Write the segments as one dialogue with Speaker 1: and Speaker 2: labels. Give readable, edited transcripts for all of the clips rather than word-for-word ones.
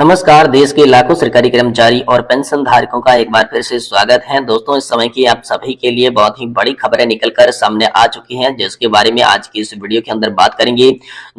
Speaker 1: नमस्कार। देश के लाखों सरकारी कर्मचारी और पेंशन धारकों का एक बार फिर से स्वागत है। दोस्तों, इस समय की आप सभी के लिए बहुत ही बड़ी खबरें निकलकर सामने आ चुकी हैं, जिसके बारे में आज की इस वीडियो के अंदर बात करेंगे।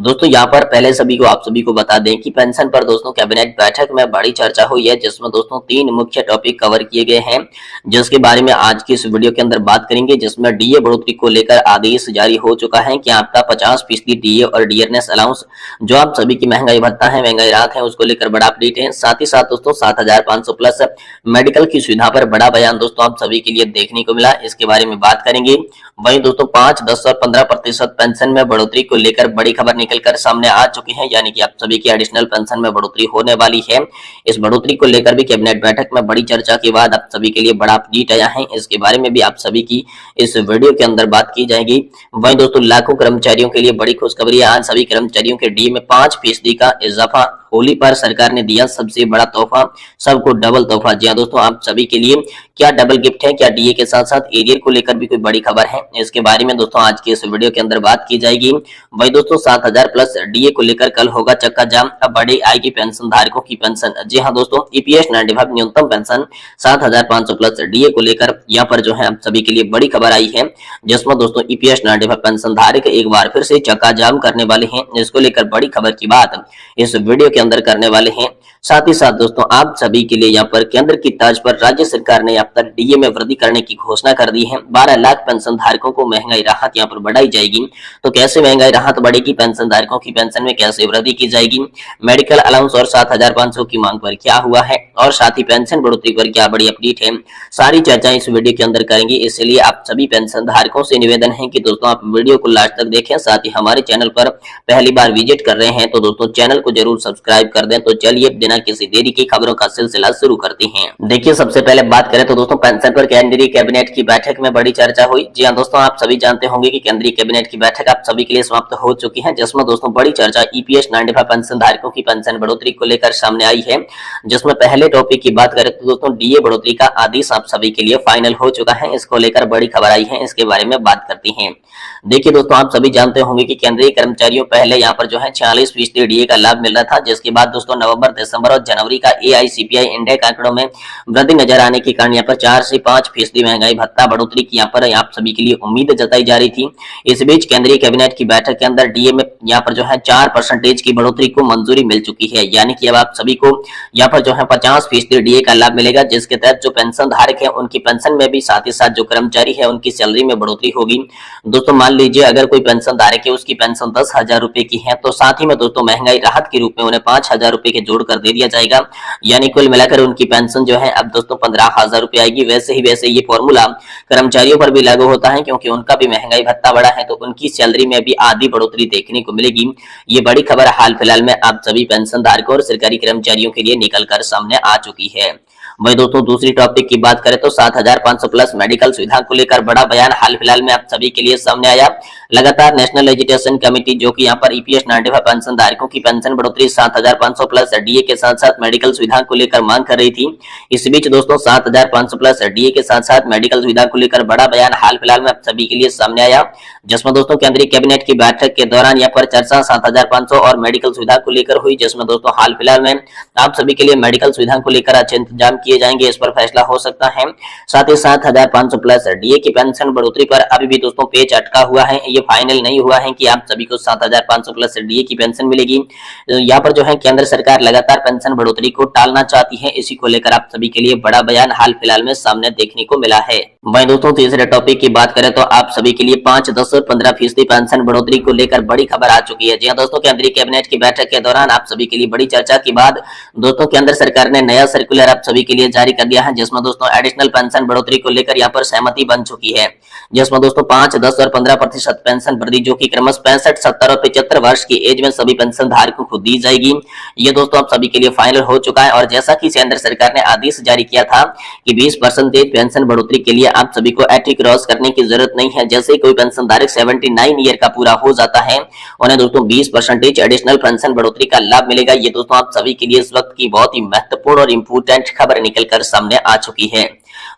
Speaker 1: दोस्तों, यहाँ पर पहले आप सभी को बता दें कि पेंशन पर दोस्तों कैबिनेट बैठक में बड़ी चर्चा हुई है, जिसमें दोस्तों 3 मुख्य टॉपिक कवर किए गए हैं, जिसके बारे में आज की इस वीडियो के अंदर बात करेंगे। जिसमें डीए बढ़ोतरी को लेकर आदेश जारी हो चुका है कि आपका 50% डीए और डियरनेस अलाउंस जो आप सभी की महंगाई भत्ता है, महंगाई राहत है, उसको लेकर बड़ा अपडेट है। साथ ही साथ दोस्तों 7500 प्लस मेडिकल की सुविधा पर बड़ा बयान दोस्तों आप सभी के लिए देखने को मिला, इसके बारे में बात करेंगे। वहीं दोस्तों 5, 10 और 15% पेंशन में बढ़ोतरी को लेकर बड़ी खबर निकलकर सामने आ चुकी है, यानी कि आप सभी की एडिशनल पेंशन में बढ़ोतरी होने वाली है। इस बढ़ोतरी को लेकर भी कैबिनेट बैठक में बड़ी चर्चा के बाद आप सभी के लिए बड़ा अपडेट आया है, इसके बारे में भी आप सभी की इस वीडियो के अंदर बात की जाएगी। वहीं दोस्तों लाखों कर्मचारियों के लिए बड़ी खुशखबरी है। आज सभी कर्मचारियों के डीए में 5% का इजाफा। होली पर सरकार ने दिया सबसे बड़ा तोहफा, सबको डबल तोहफा। जी हां दोस्तों, आप सभी के लिए क्या डबल गिफ्ट है, क्या डीए के साथ साथ एरियर को लेकर भी कोई बड़ी खबर है, इसके बारे में दोस्तों आज की इस वीडियो के अंदर बात की जाएगी। वही दोस्तों 7000 प्लस डीए को लेकर कल होगा चक्का जाम, अब बढ़े आएगी पेंशन धारकों की पेंशन। जी हाँ दोस्तों, ईपीएस 95 न्यूनतम पेंशन 7500 प्लस डीए को लेकर यहाँ पर जो है आप सभी के लिए बड़ी खबर आई है, जिसमें दोस्तों ईपीएस 95 पेंशन धारक एक बार फिर से चक्का जाम करने वाले हैं। इसको लेकर बड़ी खबर की बात इस वीडियो के अंदर करने वाले हैं। साथ ही साथ दोस्तों आप सभी के लिए यहाँ पर केंद्र की तर्ज पर राज्य सरकार ने यहाँ पर डीए में वृद्धि करने की घोषणा कर दी है। 12 लाख पेंशन धारकों को महंगाई राहत यहाँ पर बढ़ाई जाएगी। तो कैसे महंगाई राहत बढ़ेगी, पेंशन धारकों की पेंशन में कैसे वृद्धि की जाएगी, मेडिकल अलाउंस और 7500 की मांग पर क्या हुआ है, और साथ ही पेंशन बढ़ोतरी पर क्या बड़ी अपडेट है, सारी चर्चाएं इस वीडियो के अंदर करेंगे। इसलिए आप सभी पेंशन धारकों से निवेदन है कि दोस्तों आप वीडियो को लास्ट तक देखें। साथ ही हमारे चैनल पर पहली बार विजिट कर रहे हैं तो दोस्तों चैनल को जरूर सब्सक्राइब कर दें। तो चलिए बिना किसी देरी की खबरों का सिलसिला शुरू करते हैं। देखिए, सबसे पहले बात करें तो दोस्तों पेंशन पर केंद्रीय कैबिनेट की बैठक में बड़ी चर्चा हुई। जी हां दोस्तों, आप सभी जानते होंगे कि केंद्रीय कैबिनेट की बैठक आप सभी के लिए समाप्त हो चुकी है, जिसमें दोस्तों बड़ी चर्चा ईपीएस 95 पेंशन धारकों की पेंशन बढ़ोतरी को लेकर सामने आई है। जिसमें पहले टॉपिक की बात करें तो दोस्तों डीए बढ़ोतरी का आदेश आप सभी के लिए फाइनल हो चुका है, इसको लेकर बड़ी खबर आई है, इसके बारे में बात करते हैं। देखिए दोस्तों, आप सभी जानते होंगे कि केंद्रीय कर्मचारियों पहले यहाँ पर जो है 46% डीए का लाभ मिल रहा था, जिसके बाद दोस्तों नवंबर, दिसंबर और जनवरी का एआईसीपीआई इंडेक्स आंकड़ों में वृद्धि नजर आने के कारण यहाँ पर 4 से 5% महंगाई भत्ता बढ़ोतरी की यहाँ पर आप सभी के लिए उम्मीद जताई जा रही थी। इस बीच केंद्रीय कैबिनेट की बैठक के अंदर डीए में यहाँ पर जो है 4% की बढ़ोतरी को मंजूरी मिल चुकी है, यानी कि अब आप सभी को यहाँ पर जो है 50% डीए का लाभ मिलेगा, जिसके तहत जो पेंशन धारक है उनकी पेंशन में भी, साथ ही साथ जो कर्मचारी है उनकी सैलरी में बढ़ोतरी होगी। दोस्तों मान लीजिए अगर कोई पेंशन धारक है उसकी पेंशन 10,000 रुपए की है, तो साथ ही में दोस्तों महंगाई राहत के रूप में उन्हें 5,000 रुपए के जोड़कर दे दिया जाएगा, यानी कुल मिलाकर उनकी पेंशन जो है अब दोस्तों 15,000 रुपए आएगी। वैसे ये फॉर्मूला कर्मचारियों पर भी लागू होता है, क्योंकि उनका भी महंगाई भत्ता बढ़ा है, तो उनकी सैलरी में भी आधी बढ़ोतरी देखने को मिलेगी। ये बड़ी खबर हाल फिलहाल में आप सभी पेंशन धारकों और सरकारी कर्मचारियों के लिए निकलकर सामने आ चुकी है। वही दोस्तों दूसरी टॉपिक की बात करें तो 7500 प्लस मेडिकल सुविधा को लेकर बड़ा बयान हाल फिलहाल में आप सभी के लिए सामने आया। लगातार नेशनल एजुकेशन कमेटी जो कि यहाँ पर ईपीएस 95 पेंशन धारकों की पेंशन बढ़ोतरी 7500 प्लस डीए के साथ साथ मेडिकल सुविधा को लेकर मांग कर रही थी। इस बीच दोस्तों 7500 प्लस डीए के साथ साथ मेडिकल सुविधा को लेकर बड़ा बयान हाल फिलहाल में आप सभी के लिए सामने आया, जिसमें दोस्तों केंद्रीय कैबिनेट की बैठक के दौरान यहाँ पर चर्चा 7500 और मेडिकल सुविधा को लेकर हुई, जिसमें दोस्तों हाल फिलहाल में आप सभी के लिए मेडिकल सुविधा को लेकर अच्छे इंतजाम किए जाएंगे, इस पर फैसला हो सकता है। साथ ही 7500 प्लस डीए की पेंशन बढ़ोतरी पर अभी भी दोस्तों पेच अटका हुआ है, ये फाइनल नहीं हुआ है कि आप सभी को 7500 प्लस डीए की पेंशन मिलेगी। यहाँ पर जो है केंद्र सरकार लगातार पेंशन बढ़ोतरी को टालना चाहती है, इसी को लेकर आप सभी के लिए बड़ा बयान हाल फिलहाल में सामने देखने को मिला है। वहीं दोस्तों तीसरे टॉपिक की बात करें तो आप सभी के लिए 5, 10 और 15% पेंशन बढ़ोतरी को लेकर बड़ी खबर आ चुकी है। जी हां दोस्तों, केंद्रीय कैबिनेट की बैठक के दौरान आप सभी के लिए बड़ी चर्चा के बाद दोस्तों केंद्र सरकार ने नया सर्कुलर आप सभी के लिए जारी कर दिया है, जिसमें दोस्तों एडिशनल पेंशन बढ़ोतरी को लेकर यहाँ पर सहमति बन चुकी है, जिसमें दोस्तों 5, 10 और 15% पेंशन वृद्धि जो कि क्रमश 65, 70 और 75 वर्ष की एज में सभी पेंशन धारकों को दी जाएगी। ये दोस्तों आप सभी के लिए फाइनल हो चुका है, और जैसा कि केंद्र सरकार ने आदेश जारी किया था कि 20% पेंशन बढ़ोतरी के लिए आप सभी को 80 क्रॉस करने की जरूरत नहीं है। जैसे कोई पेंशन धारक 79 ईयर का पूरा हो जाता है, उन्हें दोस्तों 20% एडिशनल पेंशन बढ़ोतरी का लाभ मिलेगा। ये दोस्तों आप सभी के लिए इस वक्त की बहुत ही महत्वपूर्ण और इंपोर्टेंट खबर निकलकर सामने आ चुकी है।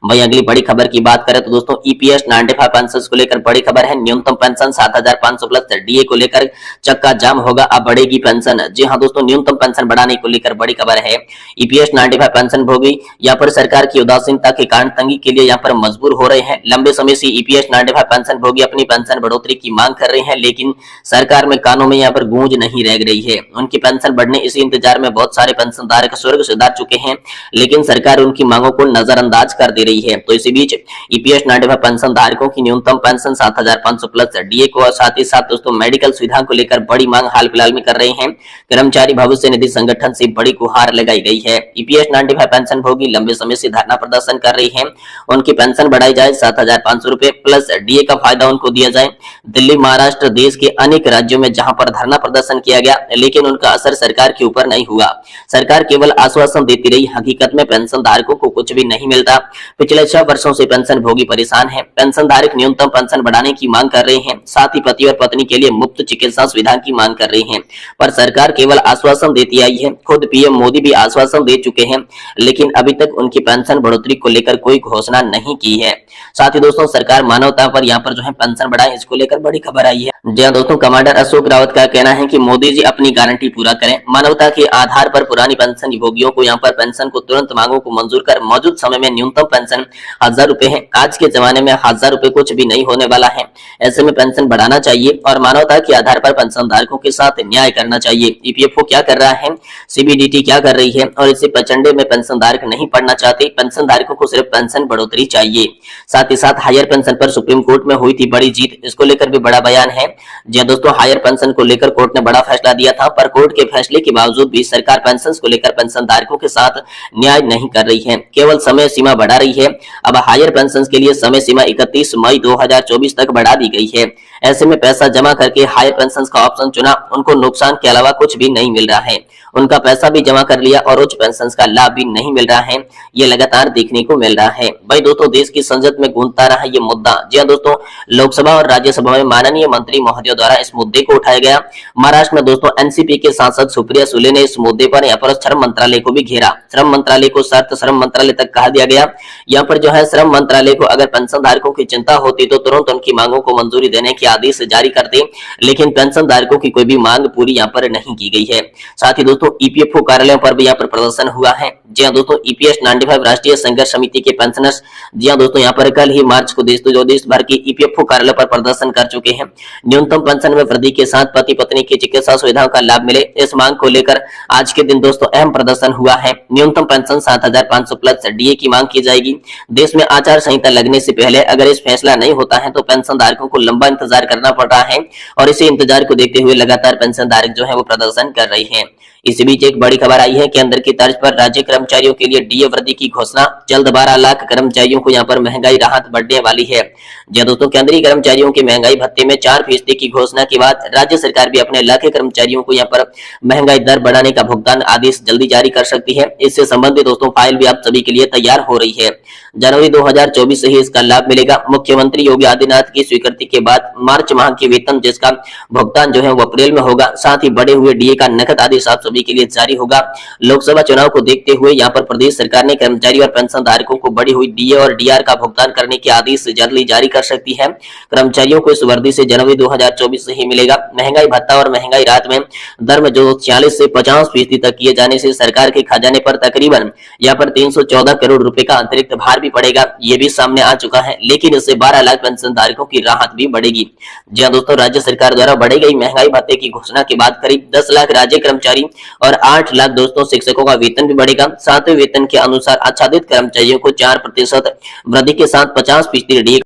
Speaker 1: वहीं अगली बड़ी खबर की बात करें तो दोस्तों ईपीएस 95 पेंशन को लेकर बड़ी खबर है। न्यूनतम पेंशन 7500 प्लस डीए को लेकर चक्का जाम होगा, अब बढ़ेगी पेंशन। जी हां दोस्तों, न्यूनतम पेंशन बढ़ाने को लेकर बड़ी खबर है। ईपीएस 95 पेंशन भोगी यहाँ पर सरकार की उदासीनता के कारण तंगी के लिए यहाँ पर मजबूर हो रहे हैं। लंबे समय से ईपीएस 95 पेंशन भोगी अपनी पेंशन बढ़ोतरी की मांग कर रहे हैं, लेकिन सरकार में कानों में यहाँ पर गूंज नहीं रह रही है। उनकी पेंशन बढ़ने इसी इंतजार में बहुत सारे पेंशनधारक स्वर्ग सिधार चुके हैं, लेकिन सरकार उनकी मांगों को नजरअंदाज कर दे रही है। तो इसी बीच ईपीएस 95 पेंशन धारकों की न्यूनतम पेंशन 7500 प्लस डीए को, साथ ही साथ दोस्तों मेडिकल सुविधा को लेकर बड़ी मांग हाल फिलहाल में कर रहे हैं। कर्मचारी भविष्य निधि संगठन से बड़ी गुहार लगाई गई है। ईपीएस 95 पेंशन भोगी लंबे समय से धरना प्रदर्शन कर रही है, उनकी पेंशन बढ़ाई जाए, 7500 रुपए प्लस डीए का फायदा उनको दिया जाए। दिल्ली, महाराष्ट्र, देश के अनेक राज्यों में जहां पर धरना प्रदर्शन किया गया, लेकिन उनका असर सरकार के ऊपर नहीं हुआ। सरकार केवल आश्वासन देती रही, हकीकत में पेंशन धारकों को कुछ भी नहीं मिलता। पिछले 6 वर्षों से पेंशन भोगी परेशान है। पेंशन धारक न्यूनतम पेंशन बढ़ाने की मांग कर रहे हैं, साथ ही पति और पत्नी के लिए मुफ्त चिकित्सा सुविधा की मांग कर रहे हैं, पर सरकार केवल आश्वासन देती आई है। खुद पीएम मोदी भी आश्वासन दे चुके हैं, लेकिन अभी तक उनकी पेंशन बढ़ोतरी को लेकर कोई घोषणा नहीं की है। साथ ही दोस्तों सरकार मानवता पर यहाँ पर जो है पेंशन बढ़ाए, इसको लेकर बड़ी खबर आई है। जी हां दोस्तों, कमांडर अशोक रावत का कहना है कि मोदी जी अपनी गारंटी पूरा करें, मानवता के आधार पर पुरानी पेंशन भोगियों को यहाँ पर पेंशन को तुरंत मांगों को मंजूर कर मौजूद समय में न्यूनतम पेंशन 1000 रुपए है। आज के जमाने में 1000 रुपए कुछ भी नहीं होने वाला है, ऐसे में पेंशन बढ़ाना चाहिए और मानवता के आधार पर पेंशन धारकों के साथ न्याय करना चाहिए। ईपीएफओ क्या कर रहा है, सीबीडीटी क्या कर रही है, और इसे पचंडे में पेंशन धारक नहीं पढ़ना चाहते। पेंशन धारकों को सिर्फ पेंशन बढ़ोतरी चाहिए। साथ ही साथ हायर पेंशन पर सुप्रीम कोर्ट में हुई थी बड़ी जीत, इसको लेकर भी बड़ा बयान है। जी दोस्तों, हायर पेंशन को लेकर कोर्ट ने बड़ा फैसला दिया था, पर कोर्ट के फैसले के बावजूद भी सरकार पेंशन को लेकर पेंशन धारकों के साथ न्याय नहीं कर रही है, केवल समय सीमा बढ़ा रही है। अब हायर पेंशन के लिए समय सीमा 31 मई 2024 तक बढ़ा दी गई है। ऐसे में पैसा जमा करके हायर पेंशन का ऑप्शन चुना, उनको नुकसान के अलावा कुछ भी नहीं मिल रहा है। उनका पैसा भी जमा कर लिया और उच्च पेंशन का लाभ भी नहीं मिल रहा है, ये लगातार देखने को मिल रहा है। भाई दोस्तों, देश की संसद में गूंजता रहा ये मुद्दा। जी हां दोस्तों, लोकसभा और राज्यसभा में माननीय मंत्री महोदय द्वारा इस मुद्दे को उठाया गया। महाराष्ट्र में दोस्तों एनसीपी के सांसद सुप्रिया सुले ने इस मुद्दे पर यहाँ पर श्रम मंत्रालय को भी घेरा। श्रम मंत्रालय को सख्त श्रम मंत्रालय तक कहा दिया गया। यहाँ पर जो है श्रम मंत्रालय को अगर पेंशन धारकों की चिंता होती तो तुरंत उनकी मांगों को मंजूरी देने के आदेश जारी कर दे, लेकिन पेंशन धारकों की कोई भी मांग पूरी यहाँ पर नहीं की गई है। साथ ही दोस्तों ईपीएफओ कार्यालयों पर भी यहाँ पर प्रदर्शन हुआ है। जी हां दोस्तों, ईपीएस 95 राष्ट्रीय संघर्ष समिति के पेंशनर्स जी हां दोस्तों यहाँ पर कल ही मार्च को देश भर के ईपीएफओ कार्यालय पर प्रदर्शन कर चुके हैं। न्यूनतम पेंशन में वृद्धि के साथ पति पत्नी की चिकित्सा सुविधाओं का लाभ मिले, इस मांग को लेकर आज के दिन दोस्तों अहम प्रदर्शन हुआ है। न्यूनतम पेंशन 7500 प्लस डीए की मांग की जाएगी। देश में आचार संहिता लगने से पहले अगर इस फैसला नहीं होता है तो पेंशन धारकों को लंबा इंतजार करना पड़ रहा है, और इसी इंतजार को देखते हुए लगातार पेंशन धारक जो है वो प्रदर्शन कर रही है। इसी बीच एक बड़ी खबर आई है, केंद्र की तर्ज पर राज्य कर्मचारियों के लिए डीए वृद्धि की घोषणा। जल्द 12 लाख कर्मचारियों को यहाँ पर महंगाई राहत बढ़ने वाली है। जी दोस्तों, केंद्रीय कर्मचारियों के महंगाई भत्ते में 4% की घोषणा के बाद राज्य सरकार भी अपने लाखे कर्मचारियों को यहाँ पर महंगाई दर बढ़ाने का भुगतान आदेश जल्दी जारी कर सकती है। इससे संबंधित दोस्तों फाइल भी आप सभी के लिए तैयार हो रही है। जनवरी 2024 से ही इसका लाभ मिलेगा। मुख्यमंत्री योगी आदित्यनाथ की स्वीकृति के बाद मार्च माह के वेतन जिसका भुगतान जो है वो अप्रैल में होगा। साथ ही बढ़े हुए डीए का नकद आदेश आप सभी के लिए जारी होगा। लोकसभा चुनाव को देखते हुए यहाँ पर प्रदेश सरकार ने कर्मचारी और पेंशन धारकों को बढ़ी हुई डीए और डीआर का भुगतान करने के आदेश जल्दी जारी कर सकती है। कर्मचारियों को इस वर्दी से जनवरी 2024 से ही मिलेगा। महंगाई भत्ता और महंगाई राहत में दर में जो 40 से 50% तक किए जाने से सरकार के खजाने पर तकरीबन यहाँ पर 314 करोड़ रुपए का अतिरिक्त भार भी पड़ेगा, ये भी सामने आ चुका है। लेकिन इससे 12 लाख पेंशन धारकों की राहत भी बढ़ेगी। जी हां दोस्तों, राज्य सरकार द्वारा बढ़ी गई महंगाई भत्ते की घोषणा के बाद करीब 10 लाख राज्य कर्मचारी और 8 लाख दोस्तों शिक्षकों का वेतन भी बढ़ेगा। सातवें वेतन के अनुसार आच्छादित कर्मचारियों को 4% वृद्धि के साथ 50% डीए